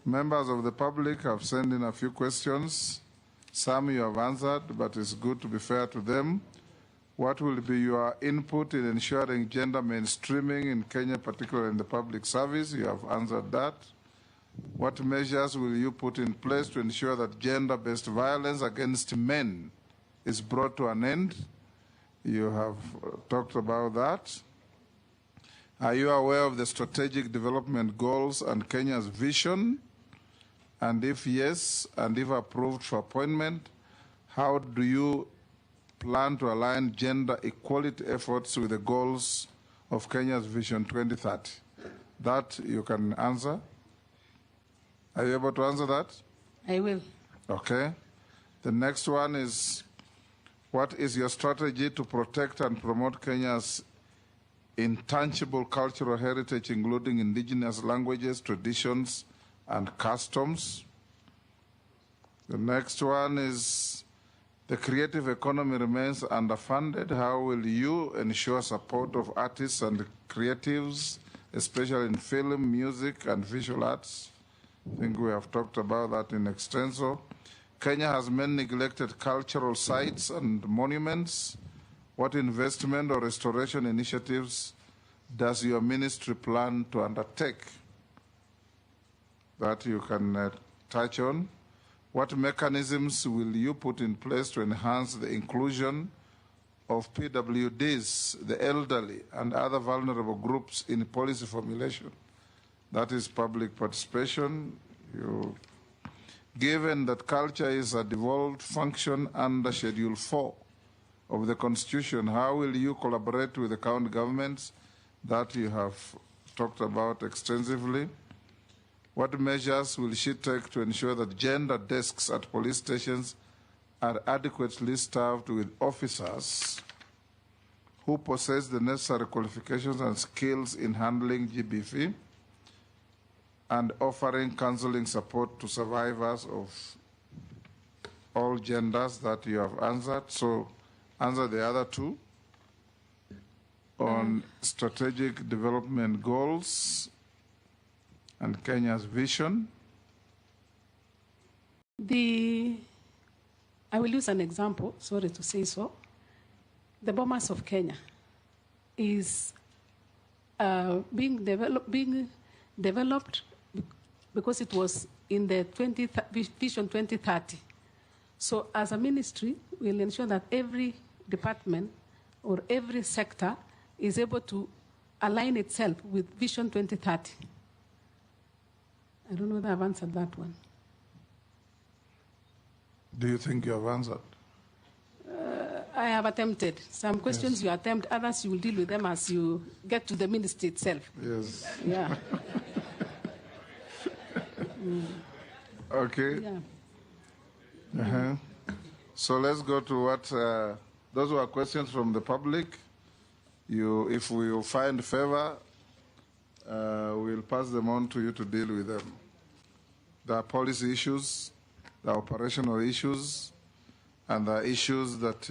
members of the public have sent in a few questions. Some you have answered, but it's good to be fair to them. What will be your input in ensuring gender mainstreaming in Kenya, particularly in the public service? You have answered that. What measures will you put in place to ensure that gender-based violence against men is brought to an end? You have talked about that. Are you aware of the strategic development goals and Kenya's vision? And if yes, and if approved for appointment, how do you plan to align gender equality efforts with the goals of Kenya's Vision 2030? That you can answer. Are you able to answer that? I will. Okay. The next one is, What is your strategy to protect and promote Kenya's intangible cultural heritage, including indigenous languages, traditions, and customs? The next one is, the creative economy remains underfunded. How will you ensure support of artists and creatives, especially in film, music, and visual arts? I think we have talked about that in extenso. Kenya has many neglected cultural sites and monuments. What investment or restoration initiatives does your ministry plan to undertake? That you can touch on. What mechanisms will you put in place to enhance the inclusion of PWDs, the elderly, and other vulnerable groups in policy formulation? That is public participation. Given that culture is a devolved function under Schedule 4 of the Constitution, how will you collaborate with the county governments that you have talked about extensively? What measures will she take to ensure that gender desks at police stations are adequately staffed with officers who possess the necessary qualifications and skills in handling GBV and offering counseling support to survivors of all genders? That you have answered. So answer the other two. On strategic development goals and Kenya's vision. I will use an example, sorry to say so. The Bomas of Kenya is being developed because it was in the Vision 2030. So as a ministry, we'll ensure that every department or every sector is able to align itself with Vision 2030. I don't know whether I've answered that one. Do you think you have answered? I have attempted. Some questions you attempt, others you will deal with them as you get to the ministry itself. Yes. Yeah. Okay. Yeah. So let's go to what, those were questions from the public. If we will find favor, we'll pass them on to you to deal with them. There are policy issues, there are operational issues, and there are issues that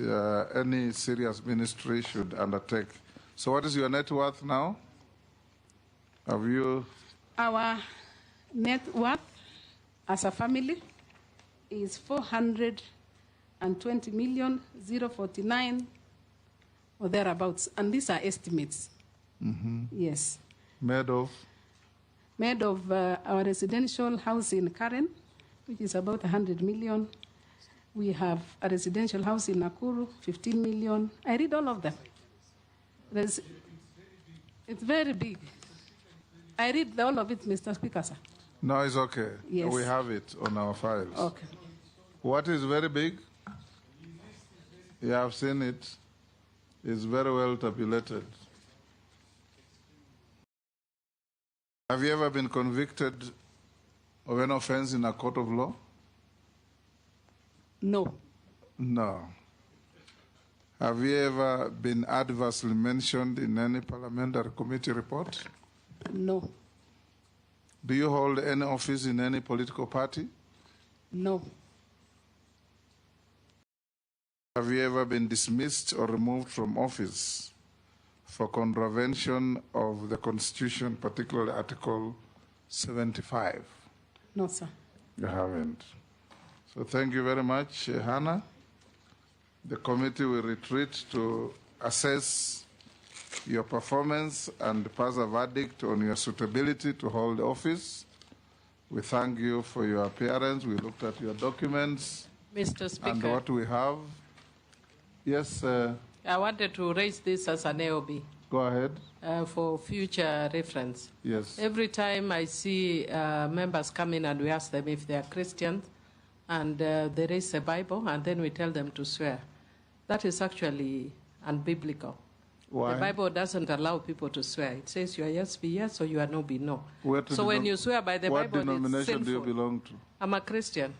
any serious ministry should undertake. So what is your net worth now? Have you? Our net worth as a family is 420,049,000 or thereabouts, and these are estimates. Mm-hmm. Yes. Made of? Made of our residential house in Karen, which is about 100 million. We have a residential house in Nakuru, 15 million. I read all of them. It's very big. I read all of it, Mr. Speaker, sir. No, it's okay. Yes. We have it on our files. Okay. What is very big? You have seen it. It's very well tabulated. Have you ever been convicted of an offense in a court of law? No. No. Have you ever been adversely mentioned in any parliamentary committee report? No. Do you hold any office in any political party? No. Have you ever been dismissed or removed from office for contravention of the Constitution, particularly Article 75? No, sir. You haven't. So thank you very much, Hannah. The committee will retreat to assess your performance and pass a verdict on your suitability to hold office. We thank you for your appearance. We looked at your documents. Mr. Speaker. And what we have. Yes. I wanted to raise this as an AOB. Go ahead. For future reference. Yes. Every time I see members come in and we ask them if they are Christians, and they raise a Bible, and then we tell them to swear. That is actually unbiblical. Why? The Bible doesn't allow people to swear. It says you are yes, be yes, or you are no, be no. So when you swear by the Bible, what denomination it's sinful. do you belong to? I'm a Christian.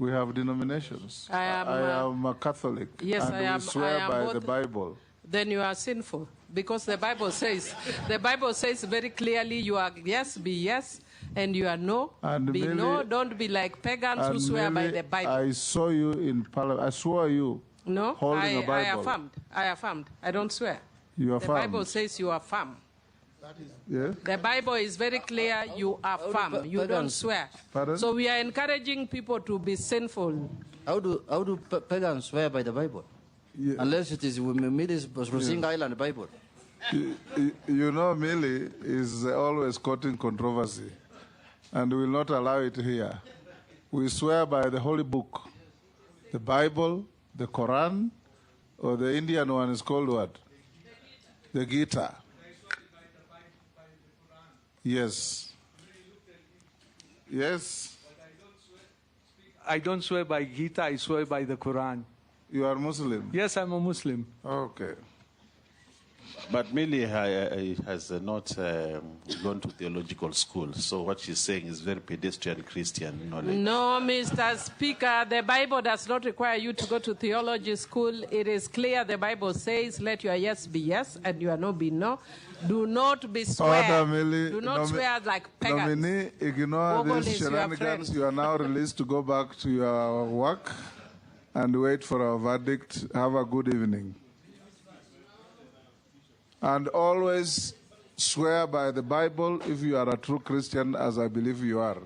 We have denominations. I am a Catholic. Yes, and I am. we swear I am by both. the Bible. Then you are sinful, because the Bible says very clearly, you are yes, be yes, and you are no, And be Millie, no. Don't be like pagans who swear by the Bible. I saw you in Parliament. I swore you. No, holding a Bible. I affirmed. I don't swear. You affirmed. The Bible says you affirm. Yeah? The Bible is very clear, you affirm, you don't swear. Pardon? So we are encouraging people to be sinful. How do pagans swear by the Bible? Yeah. Unless it is Millie's Rosing Island Bible. You know, Millie is always quoting controversy, and will not allow it here. We swear by the Holy Book, the Bible, the Quran, or the Indian one is called what? The Gita. Yes. Yes. I don't swear by Gita, I swear by the Quran. You are Muslim? Yes, I'm a Muslim. Okay. But Millie has not gone to theological school, so what she's saying is very pedestrian Christian knowledge. No, Mr. Speaker, the Bible does not require you to go to theology school. It is clear the Bible says, let your yes be yes and your no be no. Do not be swear. Do not swear like pagans. Nominee, ignore Ogle these is your shenanigans. friend. You are now released to go back to your work and wait for our verdict. Have a good evening. And always swear by the Bible if you are a true Christian, as I believe you are.